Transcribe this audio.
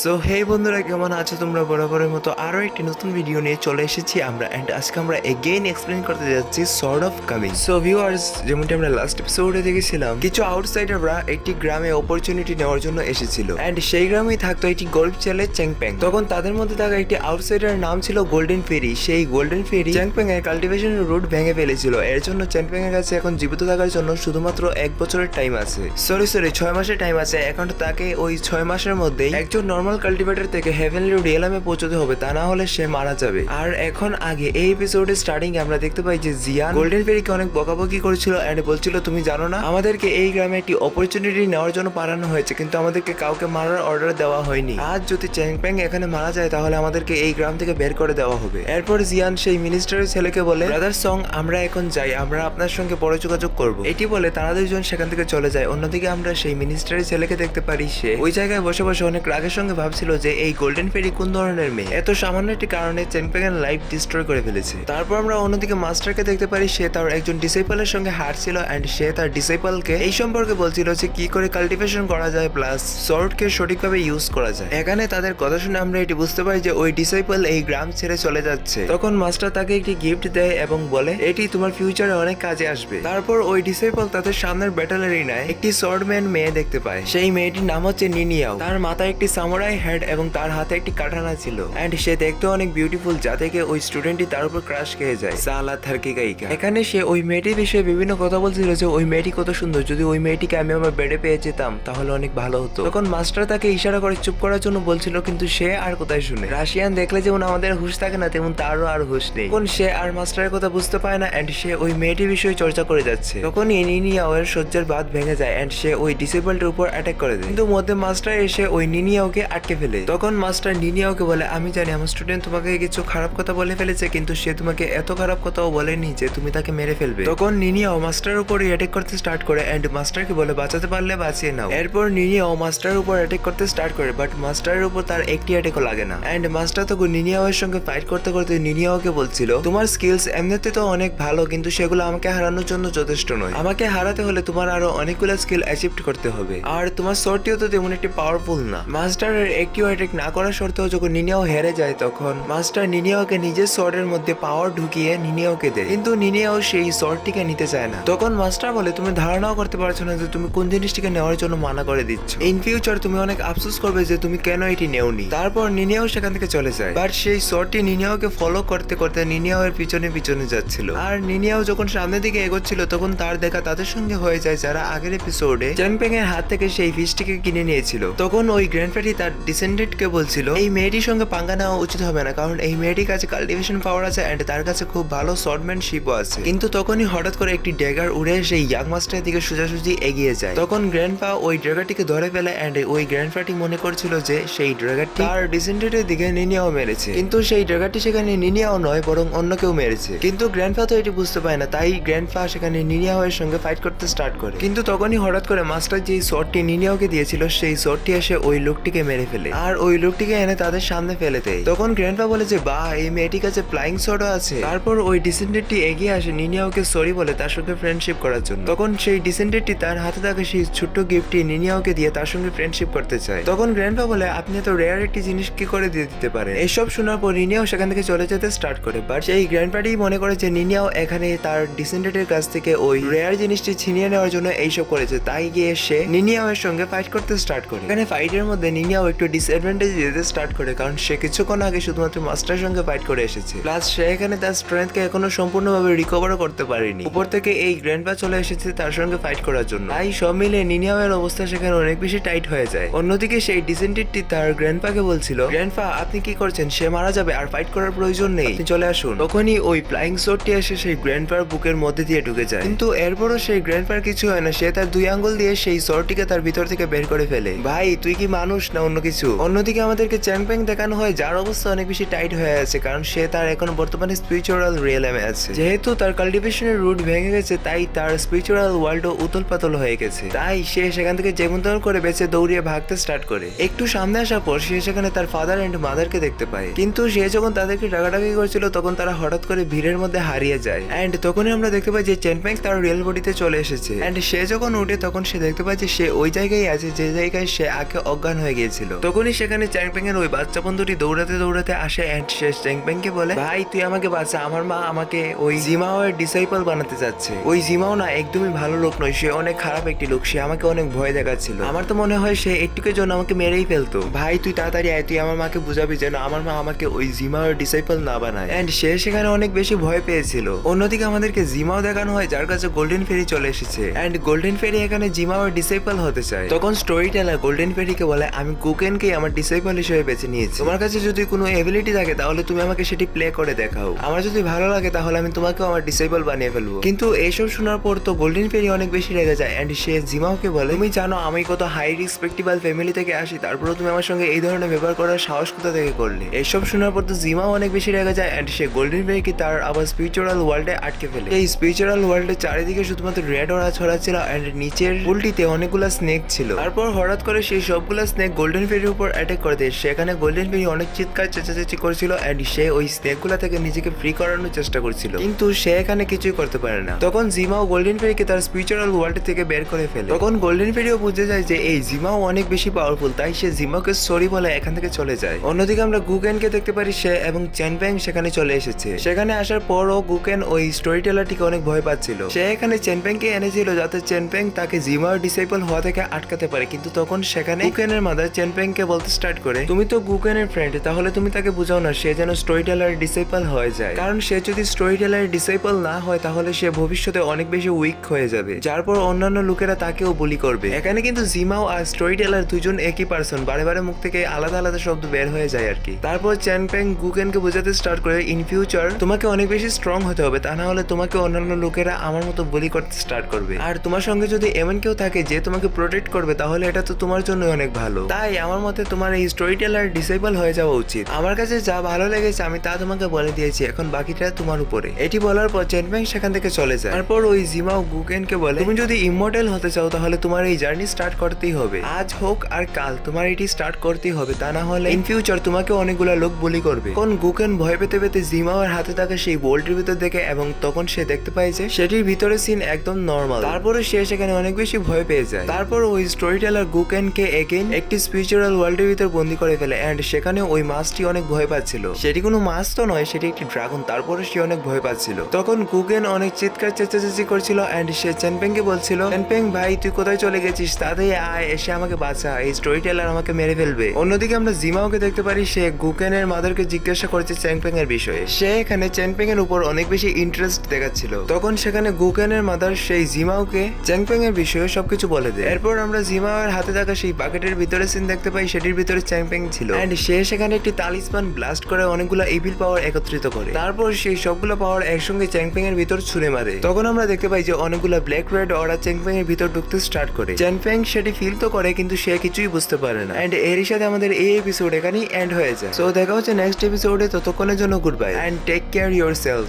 So hey বন্ধুরা, কেমন আছো তোমরা? বরাবরের মতো আরো একটি নতুন ভিডিও নিয়ে চলে এসেছি আমরা, এন্ড আজকে আমরা এগেইন এক্সপ্লেন করতে যাচ্ছি sort of coming. So viewers, যেমনটি আমরা লাস্ট এপিসোডে দেখেছিলাম, কিছু আউটসাইডাররা একটি গ্রামে অপরচুনিটি নেওয়ার জন্য এসেছিল, এন্ড সেই গ্রামেই থাকতো একটি গরিব ছেলে চ্যাংপ্যাং। তখন তাদের মধ্যে থাকা একটি আউটসাইডার নাম ছিল গোল্ডেন ফেরি। সেই গোল্ডেন ফেরি চ্যাংপ্যাং এর কাল্টিভেশনের রুট ভেঙে ফেলেছিল। এর জন্য চ্যাংপ্যাং এর কাছে এখন জীবিত থাকার জন্য শুধুমাত্র 1 বছরের টাইম আছে। সরি 6 মাসের টাইম আছে। এখন তাকে ওই 6 মাসের মধ্যেই একজন নর্মাল কাল্টিভেটর থেকে হেভেনলি রিয়েলামে পৌঁছতে হবে, তা না হলে সে মারা যাবে। আর এখন আগে এই এপিসোডের স্টার্টিং আমরা দেখতে পাই যে জিয়ান গোল্ডেন ফেরিকে অনেক বকাবকি করেছিল এন্ড বলছিল, তুমি জানো না আমাদেরকে এই গ্রামে একটি অপরচুনিটি নেওয়ার জন্য পাঠানো হয়েছে, কিন্তু আমাদেরকে কাউকে মারার অর্ডার দেওয়া হয়নি। আজ যদি চ্যাংপ্যাং এখানে মারা যায় তাহলে আমাদেরকে এই গ্রাম থেকে বের করে দেওয়া হবে। এরপর জিয়ান সেই মিনিস্টারের ছেলেকে বলে, ব্রাদার সং, আমরা এখন যাই, আমরা আপনার সঙ্গে পরে যোগাযোগ করব। এটি বলে তারা দুজন সেখান থেকে চলে যায়। অন্যদিকে আমরা সেই মিনিস্টারের ছেলেকে দেখতে পারি, সে ওই জায়গায় বসে বসে অনেক রাগের সঙ্গে ভাবছিল যে এই গোল্ডেন ফেরি কোন ধরনের মেয়ে, এত সামান্য একটি কারণে চ্যাংপ্যাং এর লাইফ ডিস্ট্রয় করে ফেলেছে। তারপর আমরা অন্যদিকে মাস্টারকে দেখতে পারি, সে তার একজন ডিসাইপলের সঙ্গে হাঁটছিল এন্ড সে তার ডিসাইপলকে এই সম্পর্কে বলছিল যে কি করে কাল্টিভেশন করা যায় প্লাস সর্টকে সঠিকভাবে ইউজ করা যায়। এখানে তাদের কথা শুনে আমরা এটি বুঝতে পারি যে ওই ডিসাইপল এই গ্রাম ছেড়ে চলে যাচ্ছে। তখন মাস্টার তাকে একটি গিফট দেয় এবং বলে, এটি তোমার ফিউচারে অনেক কাজে আসবে। তারপর ওই ডিসাইপল তাদের সামনের ব্যাটল এরিনায় একটি সর্ডম্যান মেয়ে দেখতে পায়। সেই মেয়েটির নাম হচ্ছে নিনিয়াও। তার মাথায় একটি সামুরাই হেড এবং তার হাতে একটি কাটানা ছিল এন্ড সে দেখতে অনেক বিউটিফুল, যা থেকে ওই স্টুডেন্টটি তার উপর ক্রাশ খেয়ে যায়। সালা থার্কি গায়িকা। এখানে সে ওই মেয়েটির বিষয়ে বিভিন্ন কথা বলছিল যে ওই মেয়েটি কত সুন্দর, যদি ওই মেয়েটিকে আমি আমার বেডে পেয়ে যেতাম তাহলে অনেক ভালো হতো। তখন মাস্টার তাকে ইশারা করে চুপ করার জন্য বলছিল, কিন্তু সে আর কোথায় শুনে। রাশিয়ান দেখলে যেমন আমাদের হুশ থাকে না, তেমন তারও আর হুশ নেই। তখন সে আর মাস্টারের কথা বুঝতে পায় না এন্ড সে ওই মেয়েটির বিষয়ে চর্চা করে যাচ্ছে। তখনই নিনিয়াও এর সহ্যের বাঁধ ভেঙে যায় এন্ড সে ওই ডিসেবলড উপর অ্যাটাক করে দেয়, কিন্তু মধ্যে মাস্টার এসে ওই নিনিয়াওকে আটকে ফেলে। তখন মাস্টার নিনিয়াওকে বলে, আমি জানি আমার স্টুডেন্ট তোমাকে কিছু খারাপ কথা বলে ফেলেছে, কিন্তু সে তোমাকে এত খারাপ কথাও বলেনি যে তুমি তাকে মেরে ফেলবে। তখন নিনিয়াও মাস্টারের উপর অ্যাটাক করতে স্টার্ট করে এন্ড মাস্টারকে বলে, বাঁচাতে পারলে বাঁচিয়ে নাও। এরপর নিনিয়াও মাস্টারের উপর অ্যাটাক করতে স্টার্ট করে, বাট মাস্টারের উপর তার একটি অ্যাটাকও লাগে না এন্ড মাস্টার তখন নিনিয়াওয়ের সঙ্গে ফাইট করতে করতে নিনিয়াওকে বলছিল, তোমার স্কিলস এমনিতে তো অনেক ভালো, কিন্তু সেগুলো আমাকে হারানোর জন্য যথেষ্ট নয়। আমাকে হারাতে হলে তোমার আরো অনেকগুলো স্কিল অ্যাচিভ করতে হবে, আর তোমার সর্টিও তো তেমন একটি পাওয়ারফুল না। মাস্টারের একটিও অ্যাটাক না করার সত্ত্বেও যখন নিনিয়াও হেরে যায় তখন মাস্টার নিনিয়াওকে নিজের সর্ডের মধ্যে পাওয়ার ঢুকিয়ে নিনিয়াওকে দেয়, কিন্তু নিনিয়াও সেই সর্ডটিকে নিতে চায় না। তখন মাস্টার বলে, তুমি ধারণাও করতে পারছো না যে তুমি কোন জিনিসটিকে নেওয়ার জন্য মানা করে দিচ্ছ। ইন ফিউচার তুমি অনেক আফসোস করবে যে তুমি কেন এটি নেওনি। তারপর নিনিয়াও সেখান থেকে চলে যায়, বাট সেই সর্ডটি নিনিয়াওকে ফলো করতে করতে নিনিয়াও এর পিছনে পিছনে যাচ্ছিল। আর নিনিয়াও যখন সামনের দিকে এগোচ্ছিল তখন তার দেখা তাদের সঙ্গে হয়ে যায় যারা আগের এপিসোডে চ্যাংপ্যাং এর হাত থেকে সেই ফিশটিকে কিনে নিয়েছিল। তখন ওই গ্র্যান্ডফ্যাটি তার ডিসেন্ডেন্টকে বলছিল, এই মেয়েটির সঙ্গে পাঙ্গা নেওয়া উচিত হবে না, কারণ এই মেয়েটির কাছে কাল্টিভেশন পাওয়ার আছে এন্ড তার কাছে খুব ভালো সর্ডম্যানশিপও আছে। কিন্তু তখনই হঠাৎ করে একটি ড্যাগার উড়ে সেই ইয়াং মাস্টারের দিকে সোজাসুজি এগিয়ে যায়। তখন গ্র্যান্ডপা ওই ড্রাগারটিকে ধরে ফেলে এন্ড ওই গ্র্যান্ডপাটি মনে করছিল যে সেই ড্রাগারটি তার ডিসেন্ডেন্টের দিকে নিনিয়াও মেরেছে, কিন্তু সেই ড্রাগারটি সেখানে নিনিয়াও নয় বরং অন্য কেউ মেরেছে। কিন্তু গ্র্যান্ডপা তো এটি বুঝতে পায় না, তাই গ্র্যান্ডপা সেখানে নিনিয়াও এর সঙ্গে ফাইট করতে স্টার্ট করে। কিন্তু তখনই হঠাৎ করে মাস্টার যে শটটি নিনিয়াওকে দিয়েছিল সেই শটটি এসে ওই লোকটিকে মেরে ফেলে আর ওই লোকটিকে এনে তাদের সামনে ফেলে দেয়। তখন গ্র্যান্ডপা বলে যে বাহ, এই মেয়েটির কাছে ফ্লাইং শটও আছে। তারপর ওই ডিসেন্ডেন্টটি এগিয়ে আসে নিনিয়াওকে সরি বলে তার সঙ্গে ফ্রেন্ডশিপ করার জন্য। তখন সেই ডিসেন্ডেন্টটি তার হাতে থাকা সেই ছোট্ট গিফটটি নিনিয়াওকে দিয়ে তার সঙ্গে ফ্রেন্ডশিপ করতে চায়। তখন গ্র্যান্ডপা বলে, আপনি এত রেয়ার একটি জিনিস কি করে দিয়ে দিতে পারেন। এসব শোনার পর নিনিয়াও সেখান থেকে চলে যেতে স্টার্ট করে, বাট সেই গ্র্যান্ডপাটি মনে করে যে নিনিয়াও এখানে তার ডিসেন্ডেন্টের কাছ থেকে ওই রেয়ার জিনিসটি ছিনিয়ে নেওয়ার জন্য এইসব করেছে, তাই গিয়ে সে নিনিয়াও এর সঙ্গে ফাইট করতে স্টার্ট করে। এখানে ফাইটের মধ্যে নিনিয়াও একটু ডিসঅ্যাডভান্টেজ দিতে স্টার্ট করে, কারণ সে কিছুক্ষণ আগে শুধুমাত্র মাস্টারের সঙ্গে ফাইট করে এসেছে, প্লাস সে এখানে তার স্ট্রেংথকে এখনো সম্পূর্ণভাবে রিকভারও করতে পারেনি। উপর থেকে এই গ্র্যান্ডপা চলে এসেছে তার সঙ্গে ফাইট করার জন্য, তাই সব মিলে নিনিয়াও এর অবস্থা সেখানে অনেক বেশি টাইট হয়ে যায়। অন্যদিকে সেই ডিসেন্ডেন্টটি তার গ্র্যান্ডপাকে বলছিল, গ্র্যান্ডপা আপনি কি করছেন, সে মারা যাবে আর ফাইট করার প্রয়োজন নেই, আপনি চলে আসুন। তখনই ওই ফ্লাইং শটটি এসে সেই গ্র্যান্ডপার বুকের মধ্যে দিয়ে ঢুকে যায়, কিন্তু এরপরও সেই গ্র্যান্ডপার কিছু হয় না। সে তার 2 আঙ্গুল দিয়ে সেই শটটিকে তার ভিতর থেকে বের করে ফেলে। ভাই তুই কি মানুষ না অন্য কিছু? অন্যদিকে আমাদেরকে চ্যাংপ্যাং দেখানো হয় যার অবস্থা অনেক বেশি টাইট হয়ে আছে, কারণ সে তার এখন বর্তমানে স্পিরিচুয়াল রিয়েলামে আছে। যেহেতু তার কাল্টিভেশনের রুট ভেঙে গেছে তাই তার স্পিরিচুয়াল ওয়ার্ল্ডও উতল পাতল হয়ে গেছে, তাই সে সেখান থেকে যেমন তেমন করে বেঁচে দৌড়িয়ে ভাগতে স্টার্ট করে। একটু সামনে আসার পর সে সেখানে তার ফাদার এন্ড মাদারকে দেখতে পায়, কিন্তু সে যখন তাদেরকে ডাকাডাকি করছিল তখন তারা হঠাৎ করে ভিড়ের মধ্যে হারিয়ে যায় এন্ড তখনই আমরা দেখতে পাই যে চ্যাংপ্যাং তার রিয়েল বডিতে চলে এসেছে এন্ড সে যখন উঠে তখন সে দেখতে পায় যে সে ওই জায়গায় আছে যে জায়গায় সে আগে অজ্ঞান হয়ে গিয়েছিল। যাচ্ছিল। তখনই সেখানে চ্যাংপেং এর ওই বাচ্চা বন্ধুটি দৌড়াতে দৌড়াতে আসে এন্ড সে চ্যাংপেং কে বলে, ভাই তুই আমাকে বাঁচা, আমার মা আমাকে ওই জিমাও এর ডিসাইপল বানাতে যাচ্ছে। ওই জিমাও না একদমই ভালো লোক নয়, সে অনেক খারাপ একটি লোক, সে আমাকে অনেক ভয় দেখাচ্ছিল। আমার তো মনে হয় সে একটুকের জন্য আমাকে মেরেই ফেলতো। ভাই তুই তাড়াতাড়ি আয়, তুই আমার মাকে বুঝাবি যেন আমার মা আমাকে ওই জিমাও এর ডিসাইপল না বানায়। এন্ড সে সেখানে অনেক বেশি ভয় পেয়েছিল। অন্যদিকে আমাদেরকে জিমাও দেখানো হয় যার কাছে গোল্ডেন ফেরি চলে এসেছে এন্ড গোল্ডেন ফেরি এখানে জিমাও এর ডিসাইপল হতে চায়। তখন স্টোরি টেলার গোল্ডেন ফেরিকে বলে, আমি গুকেনকে আমার ডিসাইপল হিসেবে বেছে নিয়েছি। তোমার কাছে যদি কোনো এবিলিটি থাকে তাহলে তুমি আমাকে সেটি প্লে করে দেখাও। আমার যদি ভালো লাগে তাহলে আমি তোমাকেও আমার ডিসাইপল বানিয়ে ফেলবো। কিন্তু এইসব শোনার পর তো গোল্ডেন ফেরি অনেক বেশি রেগে যায় এন্ড সে জিমাওকে বলে, তুমি জানো আমি কত হাই রেসপেক্টেবল ফ্যামিলি থেকে আসি, তারপরেও তুমি আমার সঙ্গে এই ধরনের ব্যবহার করার সাহস কোথা থেকে করলে? এইসব শোনার পর তো জিমাও অনেক বেশি রেগে যায় এন্ড সে গোল্ডেন ফেরিকে তার আবার স্পিরিচুয়াল ওয়ার্ল্ডে আটকে ফেলে। এই স্পিরিচুয়াল ওয়ার্ল্ডের চারিদিকে শুধুমাত্র রেড ওরা ছড়াচ্ছিল এন্ড নিচের উল্টিতে অনেকগুলা স্নেক ছিল। তারপর হঠাৎ করে সেই সবগুলা স্নেক গোল্ডেন ফেরির উপর অ্যাটাক করে দেয়। সেখানে গোল্ডেন ফেরি অনেক চিৎকার চেঁচাচেঁচি করছিল এন্ড সে ওই স্নেকগুলা থেকে নিজেকে ফ্রি করানোর চেষ্টা করছিল, কিন্তু সে এখানে কিছুই করতে পারে না। তখন জিমাও গোল্ডেন ফেরিকে তার স্পিরিচুয়াল ওয়ার্ল্ড থেকে বের করে ফেলে। তখন গোল্ডেন ফেরিও বুঝে যায় যে এই জিমাও অনেক বেশি পাওয়ারফুল, তাই সে জিমাওকে সরি বলে এখান থেকে চলে যায়। অন্যদিকে আমরা গুকেনকে দেখতে পারি, সে এবং চ্যানপ্যাং সেখানে চলে এসেছে। সেখানে আসার পরও গুকেন ওই স্টোরি টেলারটিকে অনেক ভয় পাচ্ছিল। সে এখানে চ্যানপ্যাংকে এনেছিল যাতে চ্যানপ্যাং তাকে জিমাওর ডিসাইপল হওয়া থেকে আটকাতে পারে, কিন্তু তখন সেখানে গুকেনের মাদার চ্যানপ্যাংকে বলতে স্টার্ট করে, তুমি তো গুকেনের ফ্রেন্ড, তাহলে তুমি তাকে বুঝাও না সে যেন স্টোরি টেলার ডিসাইপল হয়ে যায়, কারণ সে যদি স্টোরি টেলার ডিসাইপল না হয় তাহলে সে ভবিষ্যতে অনেক বেশি উইক হয়ে যাবে, যার পর অন্যান্য লোকেরা তাকেও বুলি করবে। এখানে কিন্তু জিমাও আর স্টোরি টেলার দুজন একই পার্সন, বারে বারে মুখ থেকে আলাদা আলাদা শব্দ বের হয়ে যায় আর কি। তারপর চ্যানপ্যাং গুকেনকে বোঝাতে স্টার্ট করে, ইন ফিউচার তোমাকে অনেক বেশি স্ট্রং হতে হবে, তা না হলে তোমাকে অন্যান্য লোকেরা আমার মতো বুলি করতে স্টার্ট করবে। আর তোমার সঙ্গে যদি এমন কেউ থাকে যে তোমাকে প্রোটেক্ট করবে তাহলে এটা তো তোমার জন্য অনেক ভালো। তাই আমার মতে তোমার এই স্টোরি টেলার ডিসাইপল হয়ে যাওয়া উচিত। আমার কাছে যা ভালো লেগেছে আমি তা তোমাকে বলে দিয়েছি, এখন বাকিটা তোমার উপরে। এটি বলার পর চ্যানপ্যাং সেখান থেকে চলে যায়। তারপর ওই জিমাও গুকেনকে বলে, তুমি যদি ইমমর্টাল হতে চাও তাহলে তোমার এই জার্নি স্টার্ট করতেই হবে, আজ হোক আর কাল তোমার এটি স্টার্ট করতেই হবে, তা না হলে ইন ফিউচার তোমাকে অনেকগুলা লোক বুলি করবে। কোন গুকেন ভয় পেতে পেতে জিমাওয়ের হাতে থাকা সেই বোল্টের ভিতর দেখে এবং তখন সে দেখতে পায় যে সেটির ভিতরে সিন একদম নর্মাল। তারপরে সে সেখানে অনেক বেশি ভয় পেয়ে যায়। তারপর ওই স্টোরি টেলার গুকেনকে এগেইন একটি স্পিরিচুয়াল ওয়ার্ল্ডের ভিতর বন্দী করে ফেলে এন্ড সেখানে ওই মাছটি অনেক ভয় পাচ্ছিল। সেটি কোনো মাছ তো নয়, সেটি একটি ড্রাগন। তারপরে সে অনেক ভয় পাচ্ছিল। তখন গুকেন অনেক চিৎকার চেঁচাচেঁচি করছিল এন্ড সে চ্যানপ্যাংকে বলছিল, চ্যানপ্যাং ভাই তুই কোথায় চলে গেছিস, তাড়াতাড়ি আয়, এসে আমাকে বাঁচা, এই স্টোরি টেলার আমাকে মেরে ফেলবে। অন্যদিকে আমরা জিমাওকে দেখতে পারি, সে গুকেনের মাদারকে জিজ্ঞাসা করছে চ্যানপ্যাং এর বিষয়ে। সে এখানে চ্যানপ্যাং এর উপর অনেক বেশি ইন্টারেস্ট দেখাচ্ছিল। তখন সেখানে গুকেনের মাদার সেই জিমাওকে চ্যানপ্যাং এর বিষয়ে সবকিছু বলে দেয়। এরপর আমরা জিমাওয়ের হাতে থাকা সেই বাকেটের ভিতরে সিন দেখতে পাই, সেটির ভিতরে চ্যানপ্যাং ছিল এন্ড সে সেখানে একটি তালিসমান ব্লাস্ট করে অনেকগুলো ইভিল পাওয়ার একত্রিত করে। তারপর সেই সবগুলো পাওয়ার একসঙ্গে চ্যানপ্যাং এর ভিতর ছুঁড়ে মারে। তখন আমরা দেখতে পাই যে অনেকগুলো ব্ল্যাক রেড অরা চ্যানপ্যাং এর ভিতর ঢুকতে স্টার্ট করে। চ্যানপ্যাং সেটি ফিল তো করে কিন্তু সে কিছুই বুঝতে পারে না এন্ড এরই সাথে আমাদের এই এপিসোড এখানেই এন্ড হয়ে যায়। সো দেখা হচ্ছে নেক্সট এপিসোডে, ততক্ষণের জন্য good bye and take care yourself.